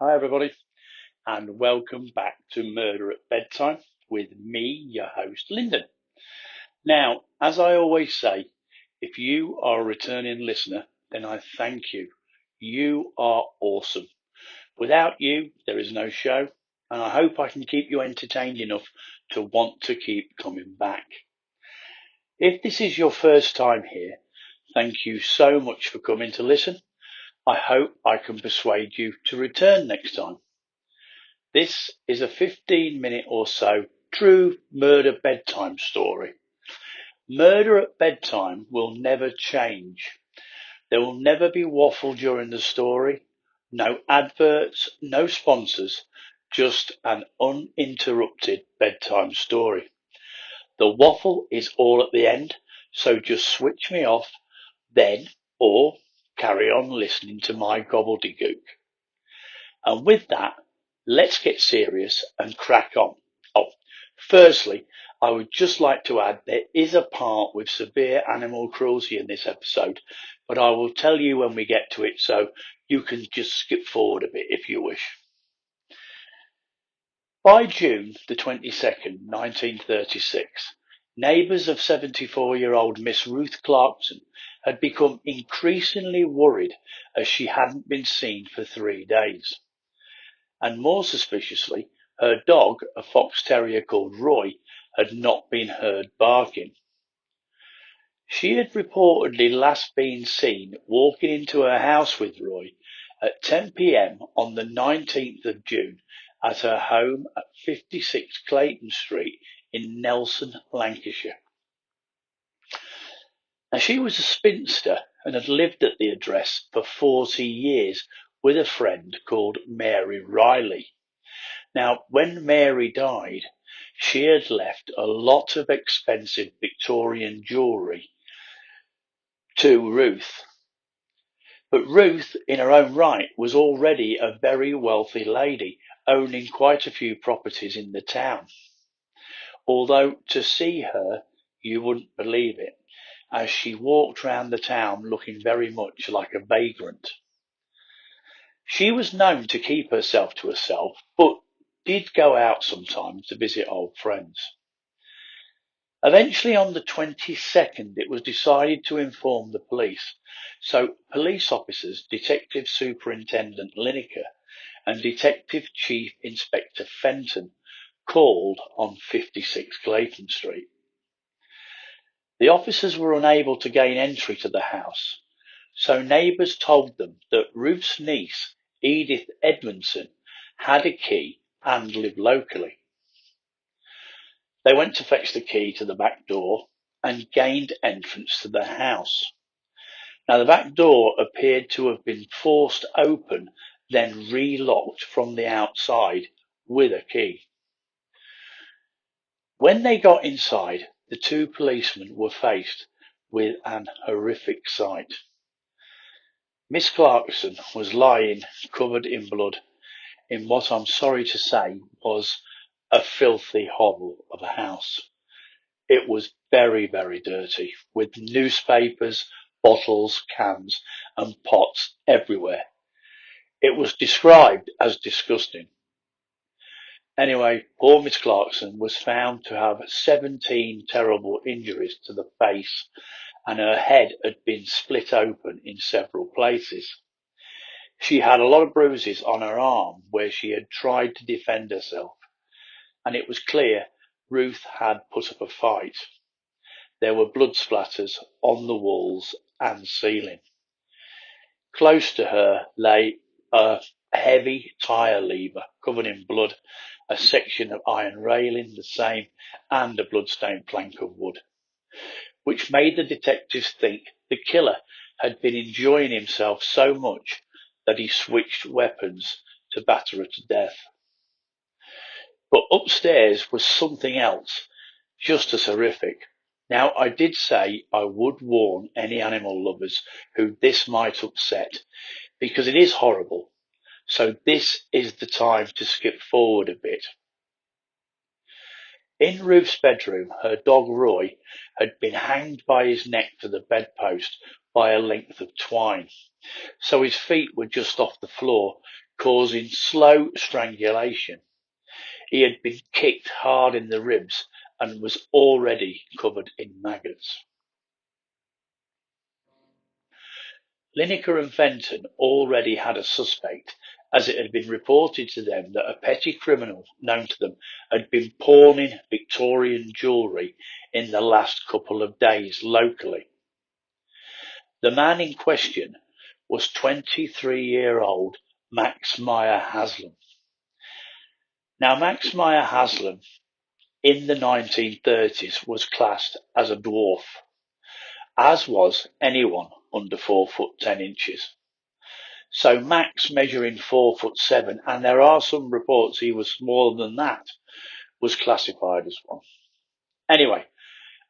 Hi, everybody, and welcome back to Murder at Bedtime with me, your host, Lyndon. Now, as I always say, if you are a returning listener, then I thank you. You are awesome. Without you, there is no show, and I hope I can keep you entertained enough to want to keep coming back. If this is your first time here, thank you so much for coming to listen. I hope I can persuade you to return next time. This is a 15-minute or so true murder bedtime story. Murder at bedtime will never change. There will never be waffle during the story, no adverts, no sponsors, just an uninterrupted bedtime story. The waffle is all at the end, so just switch me off then or carry on listening to my gobbledygook. And with that, let's get serious and crack on. Firstly, I would just like to add there is a part with severe animal cruelty in this episode, but I will tell you when we get to it, so you can just skip forward a bit if you wish. By June the 22nd, 1936, neighbours of 74-year-old Miss Ruth Clarkson had become increasingly worried as she hadn't been seen for 3 days. And more suspiciously, her dog, a fox terrier called Roy, had not been heard barking. She had reportedly last been seen walking into her house with Roy at 10 p.m. on the 19th of June at her home at 56 Clayton Street in Nelson, Lancashire. Now, she was a spinster and had lived at the address for 40 years with a friend called Mary Riley. Now, when Mary died, she had left a lot of expensive Victorian jewellery to Ruth. But Ruth, in her own right, was already a very wealthy lady, owning quite a few properties in the town. Although to see her, you wouldn't believe it, as she walked round the town looking very much like a vagrant. She was known to keep herself to herself, but did go out sometimes to visit old friends. Eventually, on the 22nd, it was decided to inform the police. So police officers, Detective Superintendent Lineker and Detective Chief Inspector Fenton, called on 56 Clayton Street. The officers were unable to gain entry to the house, so neighbours told them that Ruth's niece, Edith Edmondson, had a key and lived locally. They went to fetch the key to the back door and gained entrance to the house. Now, the back door appeared to have been forced open, then relocked from the outside with a key. When they got inside, the two policemen were faced with an horrific sight. Miss Clarkson was lying covered in blood in what I'm sorry to say was a filthy hovel of a house. It was very, very dirty, with newspapers, bottles, cans, and pots everywhere. It was described as disgusting. Anyway, poor Miss Clarkson was found to have 17 terrible injuries to the face, and her head had been split open in several places. She had a lot of bruises on her arm where she had tried to defend herself, and it was clear Ruth had put up a fight. There were blood splatters on the walls and ceiling. Close to her lay a heavy tyre lever covered in blood, a section of iron railing the same, and a blood-stained plank of wood, which made the detectives think the killer had been enjoying himself so much that he switched weapons to batter her to death. But upstairs was something else, just as horrific. Now, I did say I would warn any animal lovers who this might upset, because it is horrible. So this is the time to skip forward a bit. In Ruth's bedroom, her dog Roy had been hanged by his neck to the bedpost by a length of twine, so his feet were just off the floor, causing slow strangulation. He had been kicked hard in the ribs and was already covered in maggots. Lineker and Fenton already had a suspect, as it had been reported to them that a petty criminal known to them had been pawning Victorian jewellery in the last couple of days locally. The man in question was 23-year-old Max Meyer Haslam. Now, Max Meyer Haslam in the 1930s was classed as a dwarf, as was anyone under 4'10". So Max, measuring 4'7", and there are some reports he was smaller than that, was classified as one. Anyway,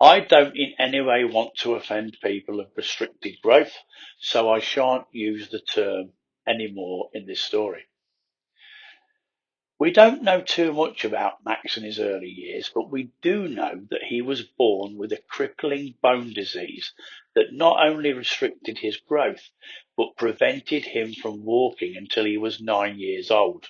I don't in any way want to offend people of restricted growth, so I shan't use the term anymore in this story. We don't know too much about Max in his early years, but we do know that he was born with a crippling bone disease that not only restricted his growth, but prevented him from walking until he was 9 years old.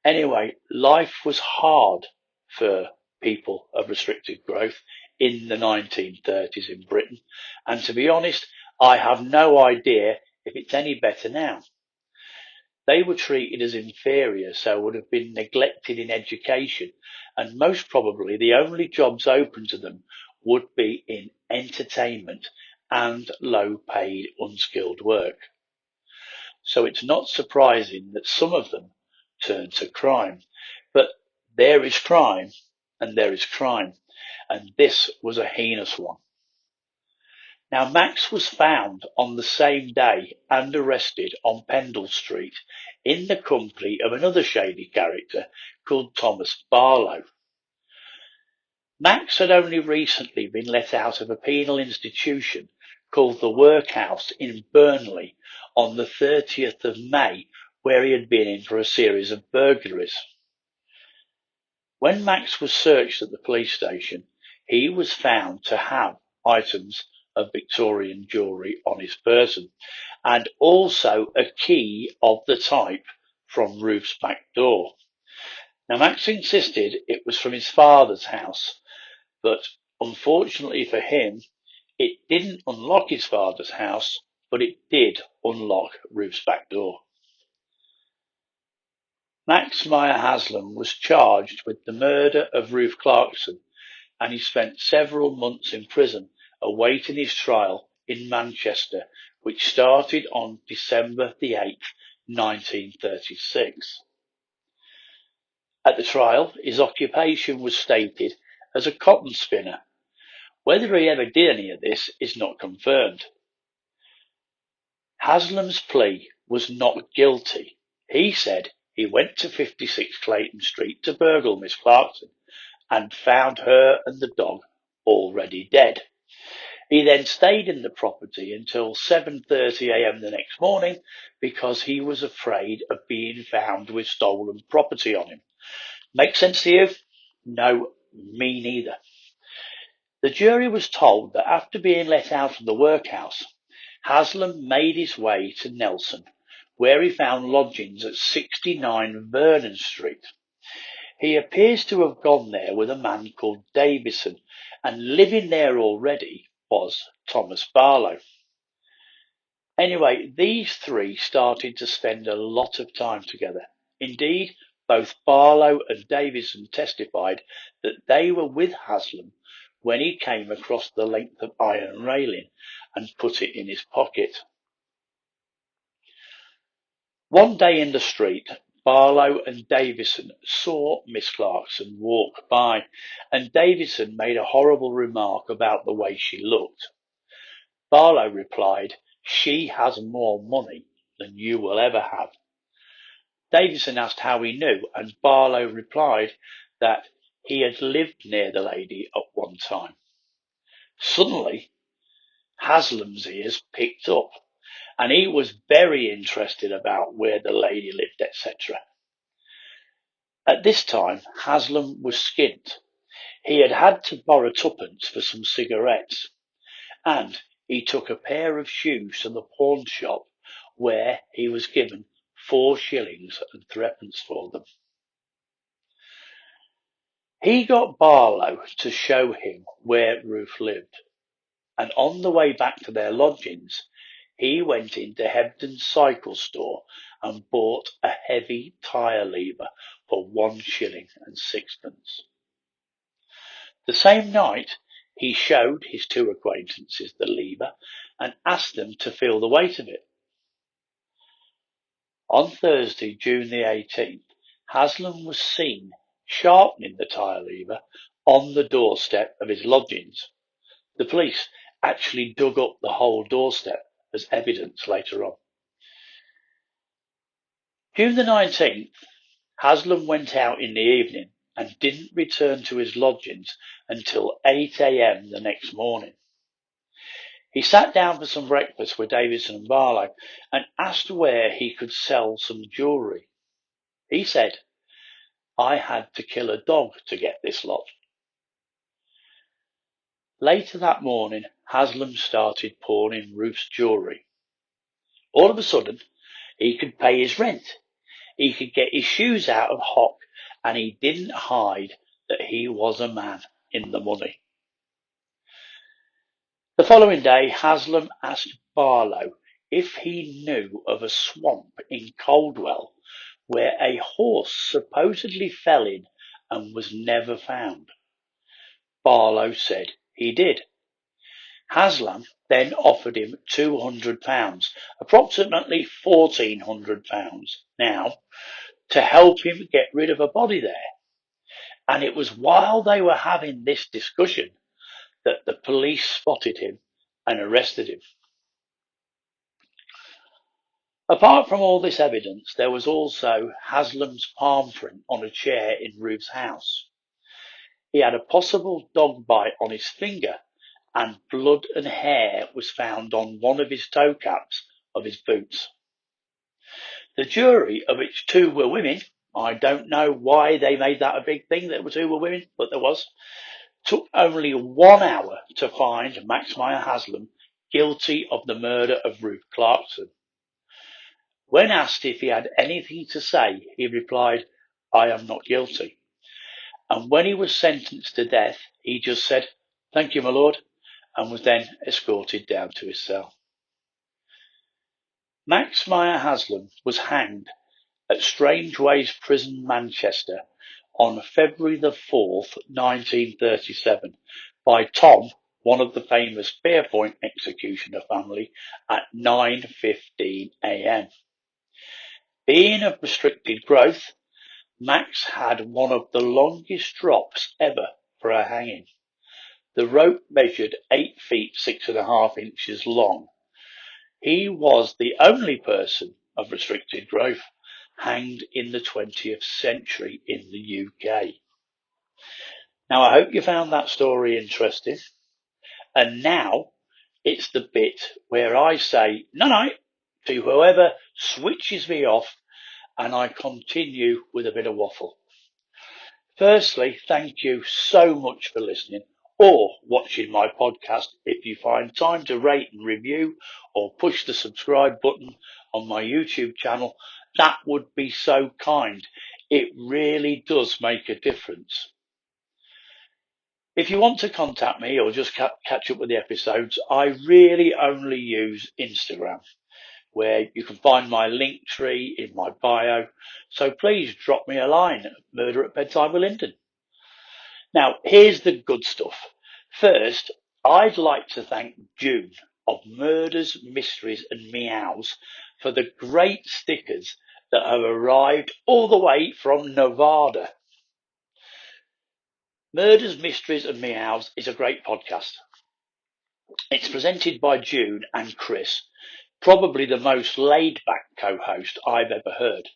Anyway, life was hard for people of restricted growth in the 1930s in Britain, and to be honest, I have no idea if it's any better now. They were treated as inferior, so would have been neglected in education, and most probably the only jobs open to them would be in entertainment and low-paid, unskilled work. So it's not surprising that some of them turn to crime. But there is crime, and there is crime, and this was a heinous one. Now, Max was found on the same day and arrested on Pendle Street in the company of another shady character called Thomas Barlow. Max had only recently been let out of a penal institution called the Workhouse in Burnley on the 30th of May, where he had been in for a series of burglaries. When Max was searched at the police station, he was found to have items of Victorian jewellery on his person, and also a key of the type from Ruth's back door. Now, Max insisted it was from his father's house, but unfortunately for him, it didn't unlock his father's house, but it did unlock Ruth's back door. Max Meyer Haslam was charged with the murder of Ruth Clarkson, and he spent several months in prison awaiting his trial in Manchester, which started on December the 8th, 1936. At the trial, his occupation was stated as a cotton spinner. Whether he ever did any of this is not confirmed. Haslam's plea was not guilty. He said he went to 56 Clayton Street to burgle Miss Clarkson and found her and the dog already dead. He then stayed in the property until 7:30 a.m. the next morning because he was afraid of being found with stolen property on him. Make sense to you? No, me neither. The jury was told that after being let out of the workhouse, Haslam made his way to Nelson, where he found lodgings at 69 Vernon Street. He appears to have gone there with a man called Davison, and living there already was Thomas Barlow. Anyway, these three started to spend a lot of time together. Indeed, both Barlow and Davison testified that they were with Haslam when he came across the length of iron railing and put it in his pocket. One day in the street, Barlow and Davison saw Miss Clarkson walk by, and Davison made a horrible remark about the way she looked. Barlow replied, "She has more money than you will ever have." Davison asked how he knew, and Barlow replied that he had lived near the lady at one time. Suddenly, Haslam's ears picked up, and he was very interested about where the lady lived, etc. At this time, Haslam was skint. He had had to borrow twopence for some cigarettes, and he took a pair of shoes to the pawn shop where he was given 4 shillings and threepence for them. He got Barlow to show him where Ruth lived, and on the way back to their lodgings, he went into Hebden's cycle store and bought a heavy tyre lever for 1 shilling and sixpence. The same night, he showed his 2 acquaintances the lever and asked them to feel the weight of it. On Thursday, June the 18th, Haslam was seen sharpening the tyre lever on the doorstep of his lodgings. The police actually dug up the whole doorstep as evidence later on. June the 19th, Haslam went out in the evening and didn't return to his lodgings until 8 a.m. the next morning. He sat down for some breakfast with Davidson and Barlow and asked where he could sell some jewellery. He said, "I had to kill a dog to get this lot." Later that morning, Haslam started pawning Ruth's jewellery. All of a sudden, he could pay his rent. He could get his shoes out of hock, and he didn't hide that he was a man in the money. The following day, Haslam asked Barlow if he knew of a swamp in Coldwell where a horse supposedly fell in and was never found. Barlow said he did. Haslam then offered him £200, approximately £1,400 now, to help him get rid of a body there. And it was while they were having this discussion that the police spotted him and arrested him. Apart from all this evidence, there was also Haslam's palm print on a chair in Ruth's house. He had a possible dog bite on his finger, and blood and hair was found on one of his toe caps of his boots. The jury, of which 2 were women — I don't know why they made that a big thing that 2 were women, but there was — took only 1 hour to find Max Meyer Haslam guilty of the murder of Ruth Clarkson. When asked if he had anything to say, he replied, "I am not guilty." And when he was sentenced to death, he just said, "Thank you, my lord," and was then escorted down to his cell. Max Meyer Haslam was hanged at Strangeways Prison, Manchester, on February the 4th, 1937, by Tom, one of the famous Fairpoint executioner family, at 9:15 a.m. Being of restricted growth, Max had one of the longest drops ever for a hanging. The rope measured 8 feet 6.5 inches long. He was the only person of restricted growth hanged in the 20th century in the UK. Now, I hope you found that story interesting. And now it's the bit where I say night to whoever switches me off, and I continue with a bit of waffle. Firstly, thank you so much for listening or watching my podcast. If you find time to rate and review or push the subscribe button on my YouTube channel, that would be so kind. It really does make a difference. If you want to contact me or just catch up with the episodes, I really only use Instagram, where you can find my link tree in my bio. So please drop me a line at Murder at Bedtime with Lyndon. Now, here's the good stuff. First, I'd like to thank June of Murders, Mysteries and Meows for the great stickers that have arrived all the way from Nevada. Murders, Mysteries and Meows is a great podcast. It's presented by June and Chris, probably the most laid-back co-host I've ever heard.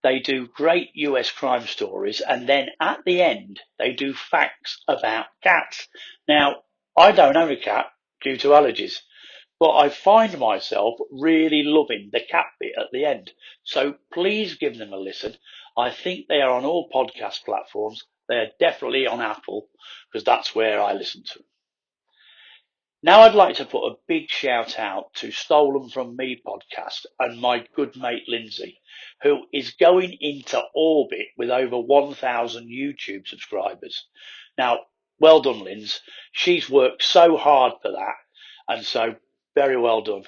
They do great US crime stories, and then at the end, they do facts about cats. Now, I don't own a cat due to allergies, but I find myself really loving the cat bit at the end. So please give them a listen. I think they are on all podcast platforms. They are definitely on Apple, because that's where I listen to them. Now I'd like to put a big shout out to Stolen From Me podcast and my good mate Lindsay, who is going into orbit with over 1,000 YouTube subscribers. Now, well done, Linz. She's worked so hard for that, and so very well done.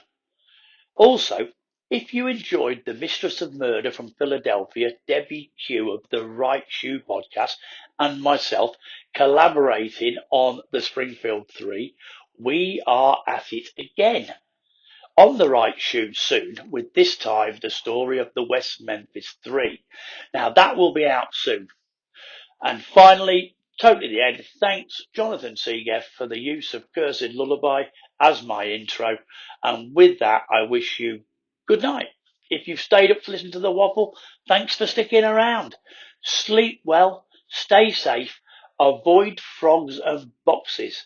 Also, if you enjoyed the Mistress of Murder from Philadelphia, Debbie Hugh of the Right Shoe podcast, and myself collaborating on the Springfield 3, we are at it again. On the Right Shoe soon, with this time the story of the West Memphis 3. Now that will be out soon. And finally, totally the end, thanks Jonathan Seageff for the use of Cursed Lullaby as my intro. And with that, I wish you good night. If you've stayed up to listen to the waffle, thanks for sticking around. Sleep well, stay safe, avoid frogs and boxes.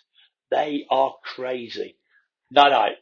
They are crazy. Night night.